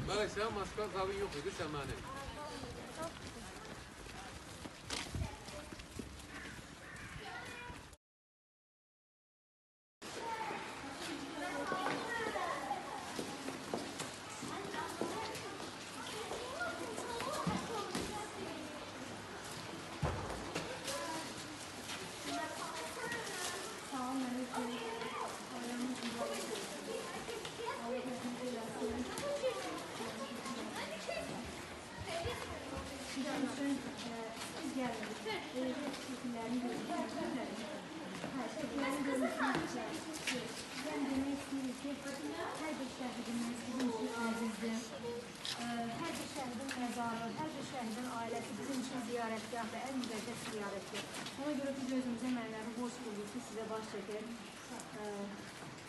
Bəli, sən maşqal qabın yox idi, sən məni. Hər bir şəhidimiz bizim üçün əzizdir. Hər bir şəhidin məzarı, hər bir şəhidin ailəsi bizim üçün ziyarətgahdır, ən müqəddəs ziyarətdir. Ona görə biz özümüzə mənəvi borc buluyoruz ki, sizə baş çəkir.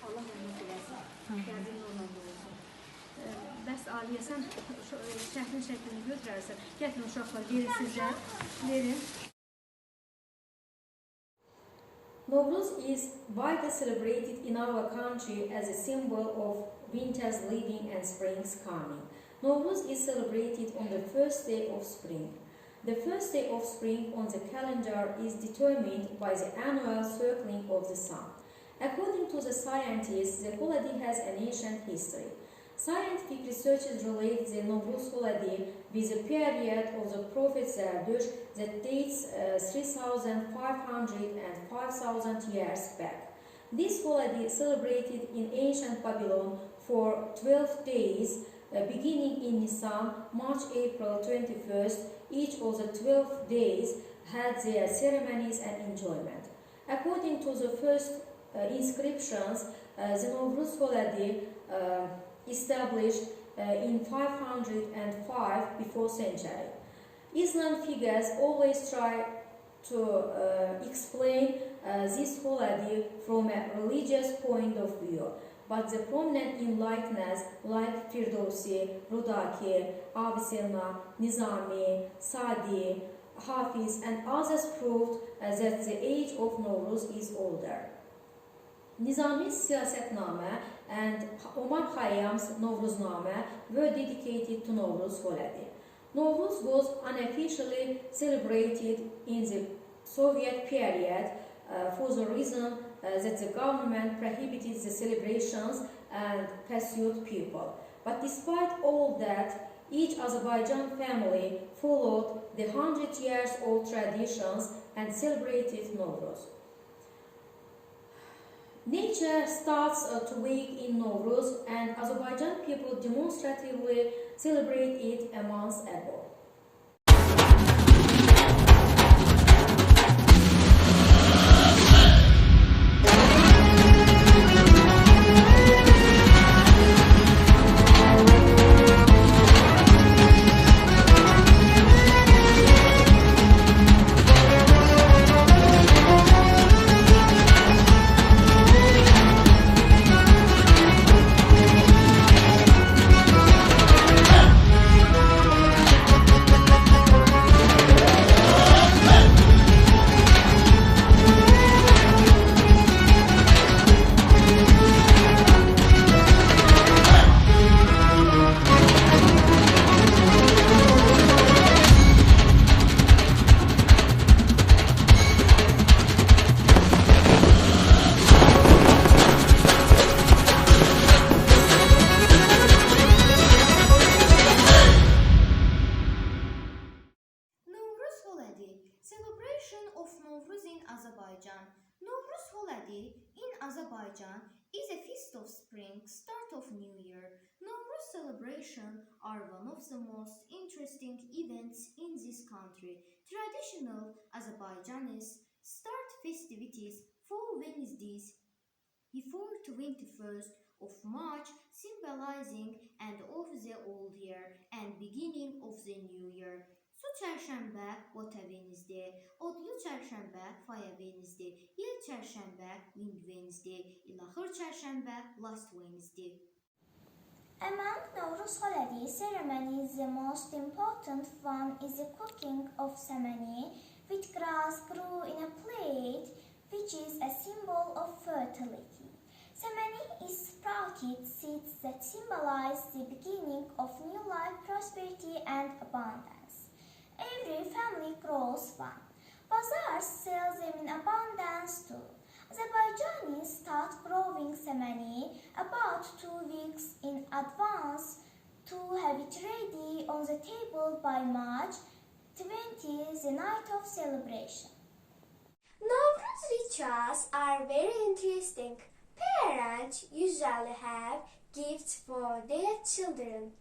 Allah rəhmət eləsin. Qəbrin normalda olsun. Bəs Aliyə, sən şəhidin şəklini götürərsən. Gətirin uşaqlar, verin sizə. Verin. Novruz is widely celebrated in our country as a symbol of winter's leaving and spring's coming. Novruz is celebrated on the first day of spring. The first day of spring on the calendar is determined by the annual circling of the sun. According to the scientists, the holiday has an ancient history. Scientific researchers relate the Novruz holiday with a period of the Prophet Zerdush that dates 3,500 and 5,000 years back. This holiday celebrated in ancient Babylon for 12 days, beginning in Nisan, March-April 21st. Each of the 12 days had their ceremonies and enjoyment. According to the first inscriptions, the Novruz holiday established in 505 before century. Islam figures always try to explain this holiday from a religious point of view, but the prominent enlighteners like Firdausi, Rudaki, Avicenna, Nizami, Sadi, Hafiz and others proved that the age of Novruz is older. Nizami's Siyasetname and Omar Khayyam's Novruzname were dedicated to Novruz holiday. Novruz was unofficially celebrated in the Soviet period for the reason that the government prohibited the celebrations and pursued people. But despite all that, each Azerbaijan family followed the 100-year-old traditions and celebrated Novruz. Nature starts to wake in Novruz, and Azerbaijan people demonstratively celebrate it a month ago. Celebration of Novruz in Azerbaijan. Novruz holiday in Azerbaijan is a feast of spring, start of New Year. Novruz celebration are one of the most interesting events in this country. Traditional Azerbaijanis start festivities 4 Wednesdays before 21st of March, symbolizing end of the old year and beginning of the new year. Su çərşənbə, Water Wednesday, Odlu çərşənbə, Fire Wednesday, Yel çərşənbə, Wind Wednesday, İlaxır çərşənbə, Last Wednesday. Among Novruz holiday ceremonies, the most important one is the cooking of samani, which grass grew in a plate, which is a symbol of fertility. Samani is sprouted seeds that that symbolize the beginning of new life, prosperity, and abundance. Every family grows one. Bazaars sell them in abundance too. Azerbaijanis start growing semeni about 2 weeks in advance to have it ready on the table by March 20, the night of celebration. Nowruz rituals are very interesting. Parents usually have gifts for their children.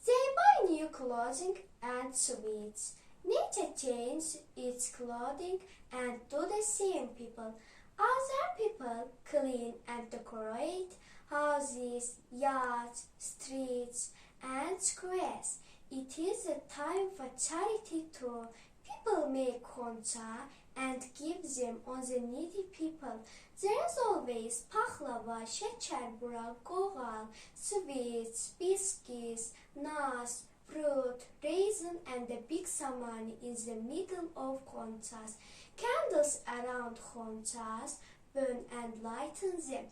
They buy new clothing and sweets. Nature changes its clothing and do the same people. Other people clean and decorate houses, yards, streets, and squares. It is a time for charity too. People make konça and give them on the needy people. There is always paxlava, şeker bura, qoğal, sweets, biscuits, nas, fruit, raisin, and a big samani in the middle of konças. Candles around konças burn and lighten them.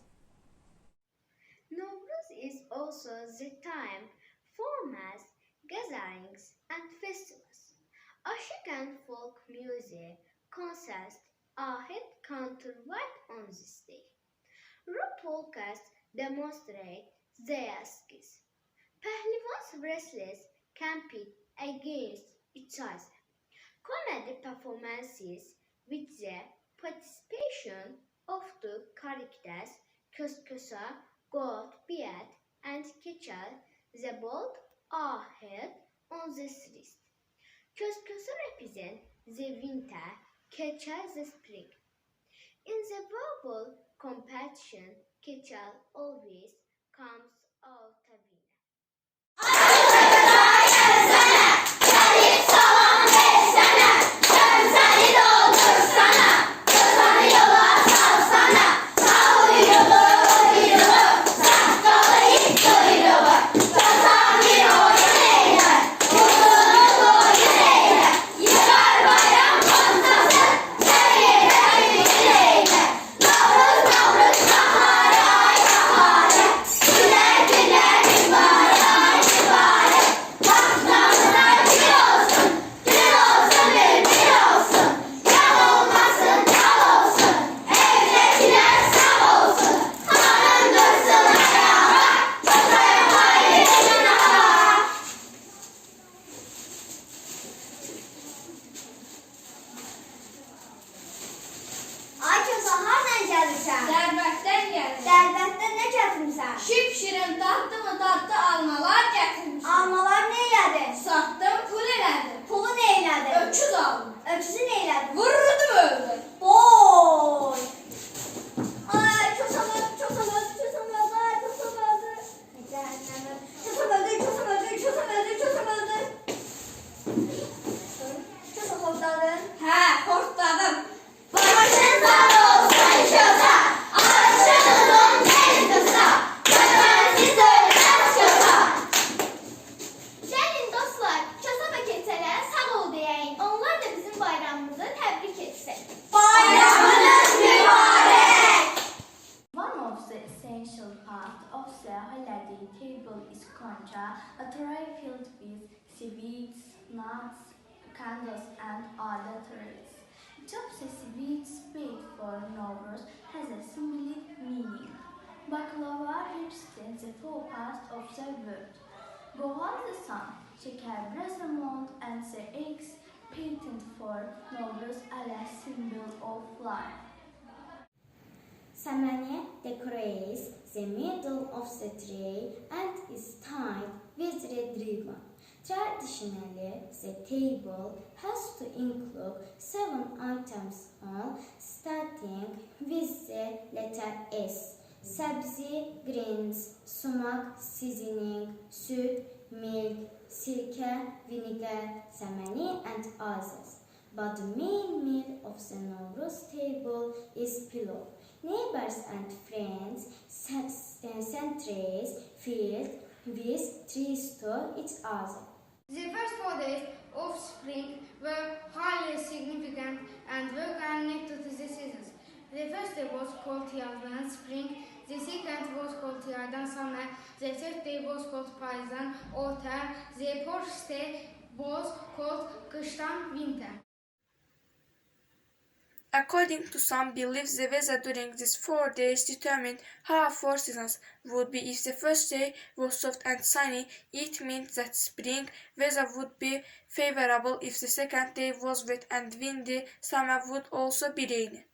Nowruz is also the time for mass gatherings and festivals. Aşık and folk music concerts are held countrywide on this day. Rock polkas demonstrate their skills. Pahlivans wrestlers compete against each other. Comedy performances with the participation of the characters Köskosa, Goat, Beard, and Keçal, the bold, are held on the streets. Köskosa represents the winter, Keçal the spring. In the verbal competition, Keçal always comes out a winner. Dərbətdən nə gətirmisən? Şipşirin dadlı almalar gətirmişim. Almalar nə elədin? Satdım, pul elədim. Pulu nə elədin? Öküz aldım. Öküzü nə elədin? Vururdum öldüm. Boy! Ay, kösəm öldü. Ay, kösəm öldü. Cəhənnəmə. Kösəm öldü. Kösəm xortladın? Hə, xortladım. Başın sağ olsun kösə. Açılın tez qısa. Vətənsiz ölməz kösə. Gəlin dostlar, Kösə və Keçələ sağ ol deyəyin. Onlar da bizim bayramımızı təbrik etsin. Bayramınız mübarək. One of the essential parts of the holiday table is konça, a tray filled with sweets, nuts, candles, and other treats. Each of the sweets made for Nowruz has a symbolic meaning. Baklava represents the four parts of the world. Qoğal the sun, şeker Rosamond, and the eggs painted for Nowruz as a symbol of life. Samani decorates the middle of the tray and is tied with red ribbon. Traditionally, the table has to include 7 items on, starting with the letter S. Sabzi, greens, sumak, seasoning, süt, milk, sirke, vinegar, samani, and others. But the main meal of the Nowruz table is pilaf. Neighbors and friends send trays filled with treats to each other. The first 4 days of spring were highly significant and were connected to the seasons. The first day was called Yazdan spring, the second was called Yardan summer, The third day was called Payızdan autumn. The fourth day was called Kıştan winter. According to some beliefs, the weather during these 4 days determined how 4 seasons would be. If the first day was soft and sunny, it meant that spring weather would be favorable. If the second day was wet and windy, summer would also be rainy.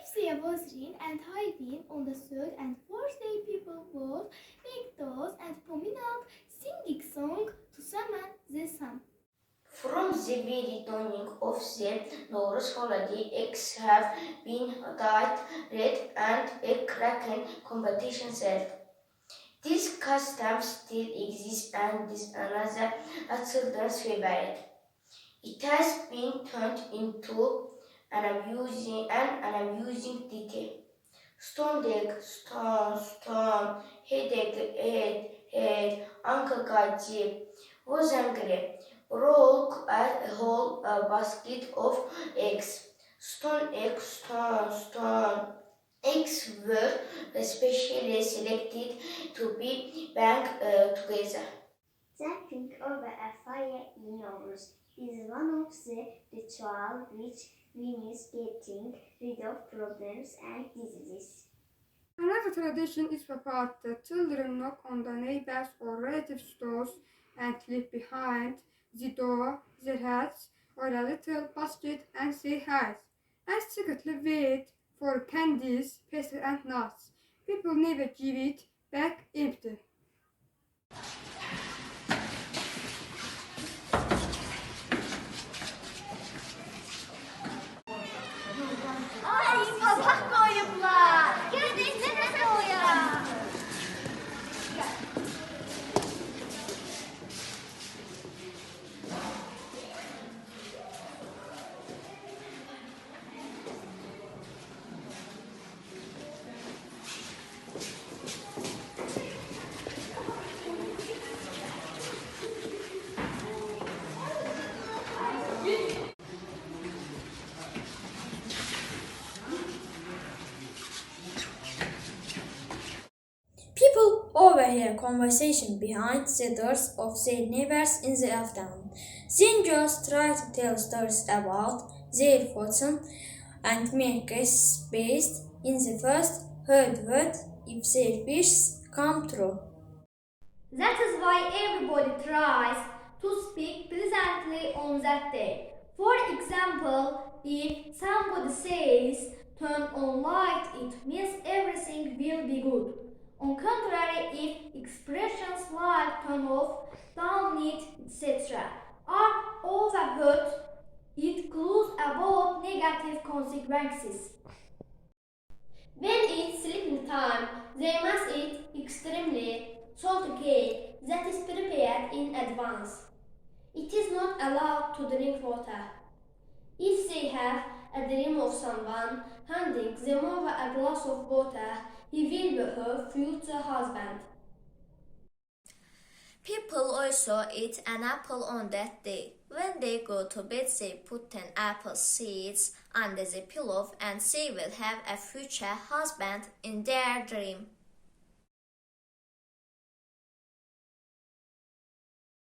If there was rain and high wind on the third and fourth day, people would make dolls and promenade, singing songs to summon the sun. From the very dawning of the Nowruz holiday, eggs have been dyed red and egg-cracking competitions held. This custom still exists and is another children's favorite. It has been turned into an amusing detail. Stone egg, stone, head, Uncle Gaji was angry. Broke a whole basket of eggs. Stone. Eggs were specially selected to be banked together. Jumping over a fire in Nowruz is one of the rituals which means getting rid of problems and diseases. Another tradition is that the children knock on the neighbors' or relatives' doors and leave behind the door their hats or a little basket and say hi, and secretly wait for candies, pastry and nuts. People never give it back empty. Ay papaq koyublar. Gözünüzü nəsə o ya? People overhear conversation behind the doors of their neighbors in the afternoon. Then girls try to tell stories about their fortune and make guesses based in the first heard word if their wishes come true. That is why everybody tries to speak pleasantly on that day. For example, if somebody says, "Turn on light," it means everything will be good. On contrary, if expressions like "turn off," "down it," etc. are overheard, it clues about negative consequences. When it's sleeping time, they must eat extremely salty cake that is prepared in advance. It is not allowed to drink water. If they have a dream of someone handing them over a glass of water, he will be her future husband. People also eat an apple on that day. When they go to bed, they put 10 apple seeds under the pillow and they will have a future husband in their dream.